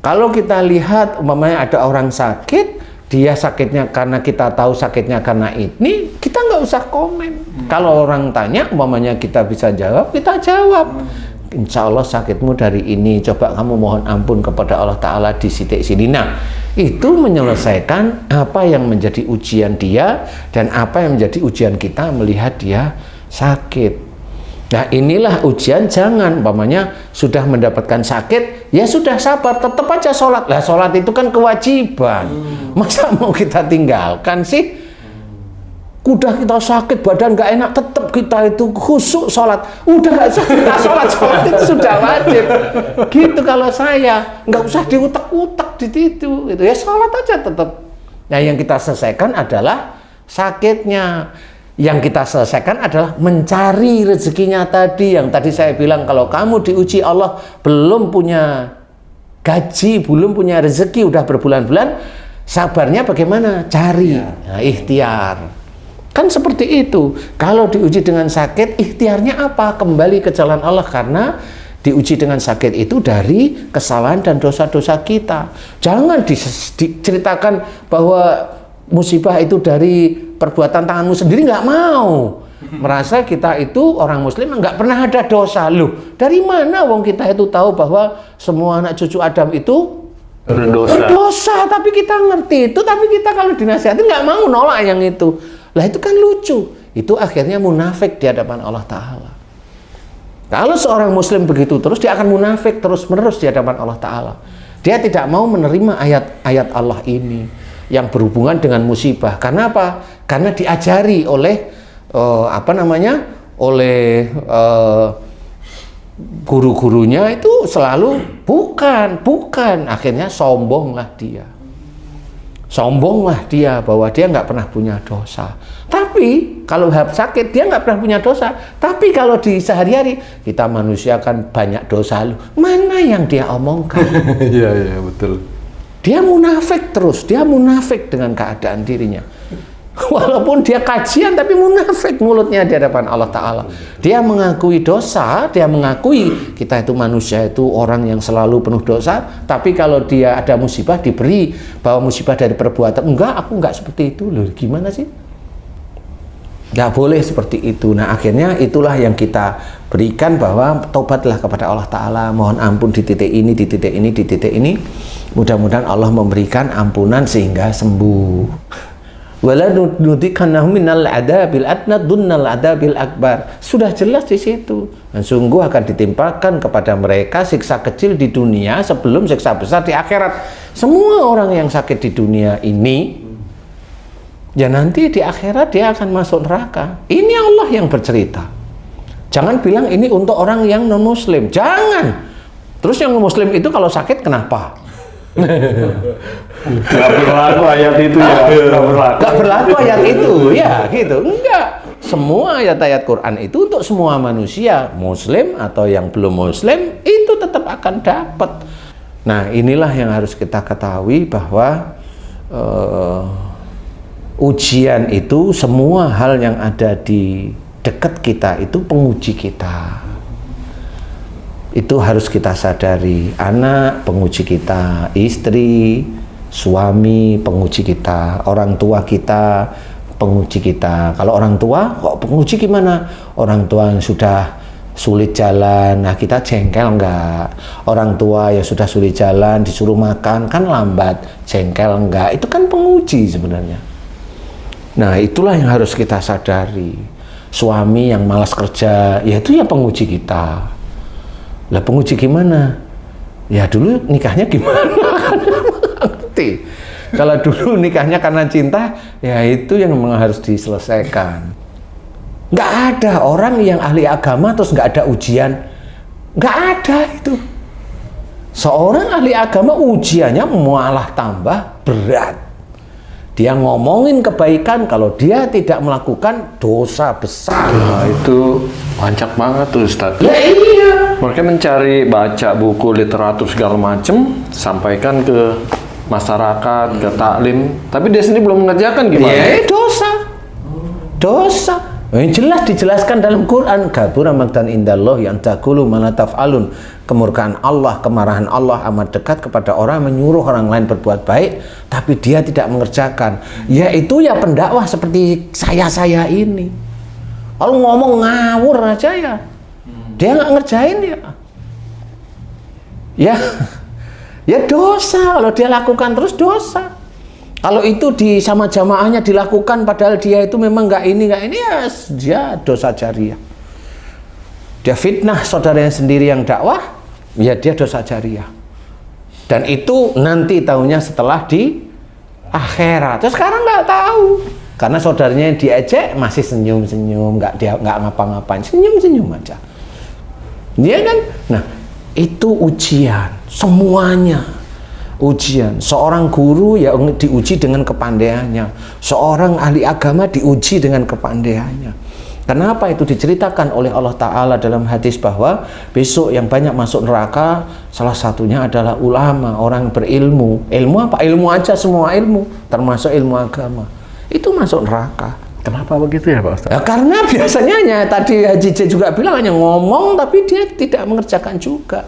Kalau kita lihat umpamanya ada orang sakit, dia sakitnya karena kita tahu sakitnya karena ini, kita nggak usah komen. Kalau orang tanya, umpamanya kita bisa jawab, kita jawab. Insya Allah sakitmu dari ini, coba kamu mohon ampun kepada Allah Ta'ala di titik sini. Nah, itu menyelesaikan apa yang menjadi ujian dia dan apa yang menjadi ujian kita melihat dia sakit. Nah, inilah ujian. Jangan umpamanya sudah mendapatkan sakit, ya sudah sabar, tetap aja sholat. Lah sholat itu kan kewajiban. Masa mau kita tinggalkan sih? Udah kita sakit, badan nggak enak, tetap kita itu khusyuk sholat. Udah nggak usah kita sholat itu sudah wajib. Gitu kalau saya, nggak usah diutak-utak di situ. Itu ya sholat aja tetap. Nah, yang kita selesaikan adalah sakitnya. Yang kita selesaikan adalah mencari rezekinya tadi. Yang tadi saya bilang, kalau kamu diuji Allah belum punya gaji, belum punya rezeki, udah berbulan-bulan, sabarnya bagaimana? Cari, nah, ikhtiar. Kan seperti itu. Kalau diuji dengan sakit, ikhtiarnya apa? Kembali ke jalan Allah, karena diuji dengan sakit itu dari kesalahan dan dosa-dosa kita. Jangan diceritakan bahwa musibah itu dari perbuatan tanganmu sendiri, nggak mau. Merasa kita itu orang muslim nggak pernah ada dosa. Loh, dari mana wong kita itu tahu bahwa semua anak cucu Adam itu berdosa? Tapi kita ngerti itu, tapi kita kalau dinasihatin nggak mau, nolak yang itu. Lah itu kan lucu. Itu akhirnya munafik di hadapan Allah Ta'ala. Kalau seorang muslim begitu terus, dia akan munafik terus-menerus di hadapan Allah Ta'ala. Dia tidak mau menerima ayat-ayat Allah ini yang berhubungan dengan musibah. Karena apa? Karena diajari oleh oleh guru-gurunya itu selalu bukan. Akhirnya sombonglah dia bahwa dia nggak pernah punya dosa. Tapi kalau sakit dia nggak pernah punya dosa. Tapi kalau di sehari-hari, kita manusia kan banyak dosa. Mana yang dia omongkan? Iya betul. Dia munafik terus, dia munafik dengan keadaan dirinya. Walaupun dia kajian, tapi munafik mulutnya di hadapan Allah Ta'ala. Dia mengakui dosa, dia mengakui kita itu manusia, itu orang yang selalu penuh dosa. Tapi kalau dia ada musibah, diberi bahwa musibah dari perbuatan. Enggak, aku enggak seperti itu. Loh, gimana sih? Nggak boleh seperti itu. Nah, akhirnya itulah yang kita berikan, bahwa tobatlah kepada Allah Ta'ala, mohon ampun di titik ini, di titik ini, di titik ini. Mudah-mudahan Allah memberikan ampunan sehingga sembuh. Wala nudzikannahum minal adabil adna dunnal adabil akbar. Sudah jelas di situ. Dan sungguh akan ditimpakan kepada mereka siksa kecil di dunia sebelum siksa besar di akhirat. Semua orang yang sakit di dunia ini, ya nanti di akhirat dia akan masuk neraka. Ini Allah yang bercerita. Jangan bilang ini untuk orang yang non-muslim. Jangan. Terus yang muslim itu kalau sakit kenapa? Nggak berlaku ayat itu ya. Nggak berlaku ayat itu ya gitu. Enggak. Semua ayat-ayat Quran itu untuk semua manusia, muslim atau yang belum muslim, itu tetap akan dapat. Nah, inilah yang harus kita ketahui, bahwa ujian itu, semua hal yang ada di dekat kita itu penguji kita. Itu harus kita sadari. Anak penguji kita, istri, suami penguji kita, orang tua kita penguji kita. Kalau orang tua kok penguji gimana? Orang tua yang sudah sulit jalan, nah kita jengkel enggak? Orang tua yang sudah sulit jalan disuruh makan kan lambat, jengkel enggak? Itu kan penguji sebenarnya. Nah, itulah yang harus kita sadari. Suami yang malas kerja, ya itu ya penguji kita. Lah penguji gimana? Ya dulu nikahnya gimana? Ngerti. Kalau dulu nikahnya karena cinta, ya itu yang memang harus diselesaikan. Nggak ada orang yang ahli agama terus nggak ada ujian. Nggak ada itu. Seorang ahli agama ujiannya malah tambah berat. Dia ngomongin kebaikan, kalau dia tidak melakukan dosa besar. Nah, itu banyak banget tuh Ustadz. Ya iya. Mereka mencari baca buku literatur segala macem, sampaikan ke masyarakat, ke taklim. Tapi dia sendiri belum mengerjakan gimana? Ya dosa. Dosa. Jelas dijelaskan dalam Quran, kabura maqtan indallah yang taqulu ma la taf'alun. Kemurkaan Allah, kemarahan Allah amat dekat kepada orang menyuruh orang lain berbuat baik tapi dia tidak mengerjakan. Yaitu ya pendakwah seperti saya ini. Kalau ngomong ngawur aja ya. Dia nggak ngerjain ya. Ya dosa, kalau dia lakukan terus dosa. Kalau itu sama jamaahnya dilakukan padahal dia itu memang nggak ini ya dia dosa jariah. Dia fitnah saudaranya sendiri yang dakwah, ya dia dosa jariah. Dan itu nanti tahunya setelah di akhirat. Terus sekarang nggak tahu. Karena saudaranya yang diejek masih senyum-senyum, nggak ngapa-ngapain, senyum-senyum aja. Dia kan, nah itu ujian semuanya. Ujian. Seorang guru ya diuji dengan kepandaiannya. Seorang ahli agama diuji dengan kepandaiannya. Kenapa itu diceritakan oleh Allah Ta'ala dalam hadis bahwa besok yang banyak masuk neraka salah satunya adalah ulama, orang berilmu. Ilmu apa? Ilmu aja, semua ilmu, termasuk ilmu agama. Itu masuk neraka. Kenapa begitu ya Pak Ustaz? Ya, karena biasanya tadi Haji J juga bilang hanya ngomong tapi dia tidak mengerjakan juga.